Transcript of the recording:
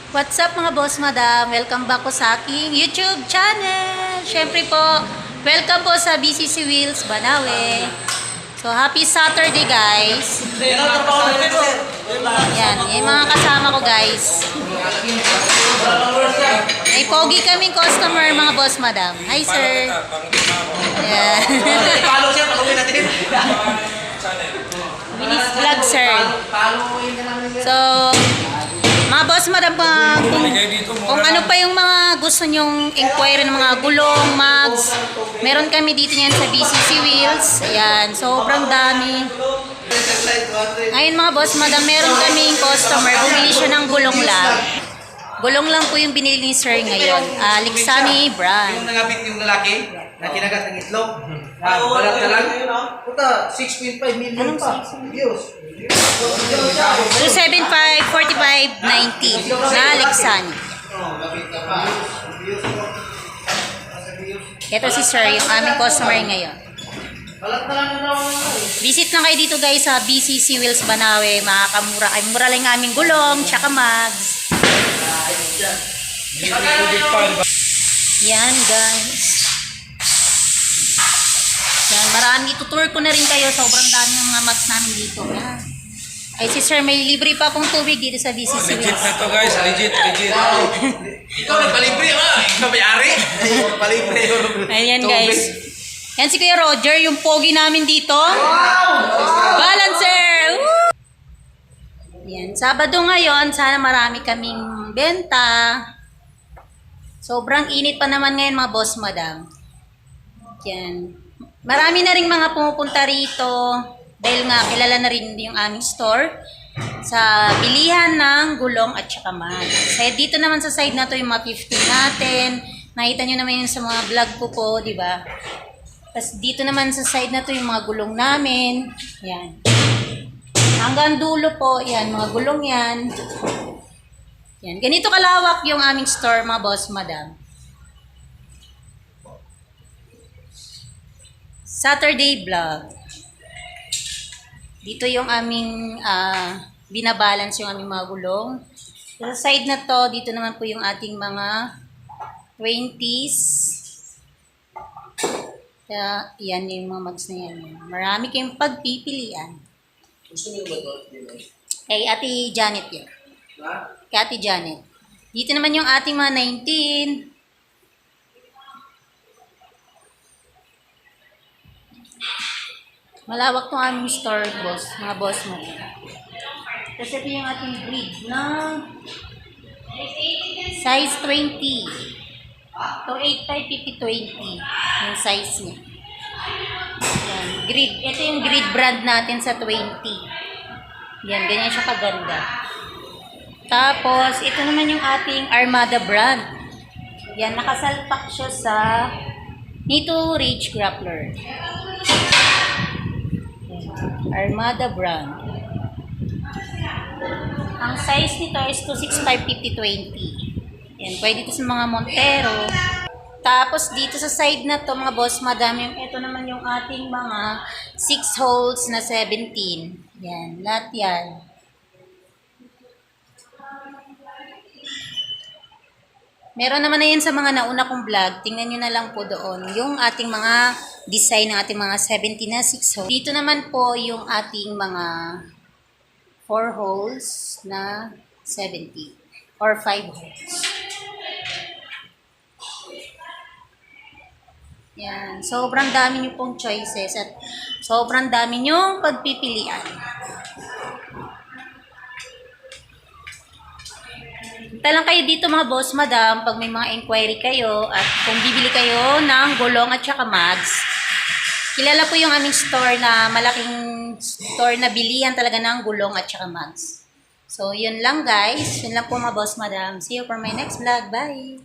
What's up mga boss madam? Welcome back po sa aking YouTube channel. Syempre po, welcome po sa BCC Wheels Banawe. So happy Saturday guys. Yan, yung mga kasama ko guys. May pogi kaming customer mga boss madam. Hi sir. Yan. Minis vlog sir. So mga boss, madam, kung ano pa yung mga gusto nyong inquire ng mga gulong, mags, meron kami dito yan sa BCC Wheels. Ayan, sobrang dami. Ngayon mga boss, madam, meron kaming customer, bumili siya ng gulong lang. Gulong lang po yung binili ni sir ngayon. Lixani brand. Yung nangabit yung lalaki na kinagat ng itlog. Balat na lang. Puta, 6.5 million pa. Views. 275, 45, 90 na Lixani. Ito si sir, yung aming customer ngayon. Visit na kayo dito guys sa BCC Wheels Banawe. Makakamura kayo. Mura lang yung aming gulong, tsaka mags. Yan guys. Yan, marami. Tutour ko na rin kayo. Sobrang dami ng mga mags namin dito. Yan. Ay si sir, may libre pa akong tubig dito sa BCC Wheels. Legit na to guys, legit. Ikaw nagpalibre ka. Ikaw may-ari. Palibre. Ayan guys. Yan si Kuya Roger, yung pogi namin dito. Balancer! Woo! Yan, Sabado ngayon, sana marami kaming benta. Sobrang init pa naman ngayon mga boss madam. Yan. Marami na rin mga pumupunta rito. Dahil nga kilala na rin yung aming store sa bilihan ng gulong at saka mags. Kaya dito naman sa side na to yung mga 15 natin. Nakita nyo naman yun sa mga vlog ko po, di ba? Tapos dito naman sa side na to yung mga gulong namin. Yan. Hanggang dulo po, yan, mga gulong yan. Yan. Ganito kalawak yung aming store, mga boss, madam. Saturday vlog. Dito yung aming binabalance yung aming mga gulong. Sa side na to, dito naman po yung ating mga 20s. Kaya, yan yung mga mags na yan. Marami kayong pagpipilian. Gusto niyo ba ito? Kay Ate Janet yan. Kay Ate Janet. Dito naman yung ating mga 19. Malawak tong aming store, boss. Mga boss mo. Tapos ito yung ating grid na size 20. Ito 85, 50, 20. Yung size niya. Yan. Grid. Ito yung grid brand natin sa 20. Yan. Ganyan siya kaganda. Tapos, ito naman yung ating Armada brand. Yan. Nakasalpak siya sa Nito Ridge Grappler. Armada brand. Ang size nito is 265, 50, 20. Yan, pwede ito sa mga Montero. Tapos dito sa side na to mga boss, madami. Ito naman yung ating mga 6 holes na 17. Yan, lahat yan. Meron naman na yan sa mga nauna kong vlog. Tingnan nyo na lang po doon. Yung ating mga design ng ating mga 70 na 6 holes. Dito naman po yung ating mga 4 holes na 70. Or 5 holes. Yan. Sobrang dami nyo pong choices. At sobrang dami nyong pagpipilian. Punta lang kayo dito mga boss madam pag may mga inquiry kayo at kung bibili kayo ng gulong at saka mags. Kilala po yung aming store na malaking store na bilihan talaga ng gulong at saka mags. So yun lang guys. Yun lang po mga boss madam. See you for my next vlog. Bye!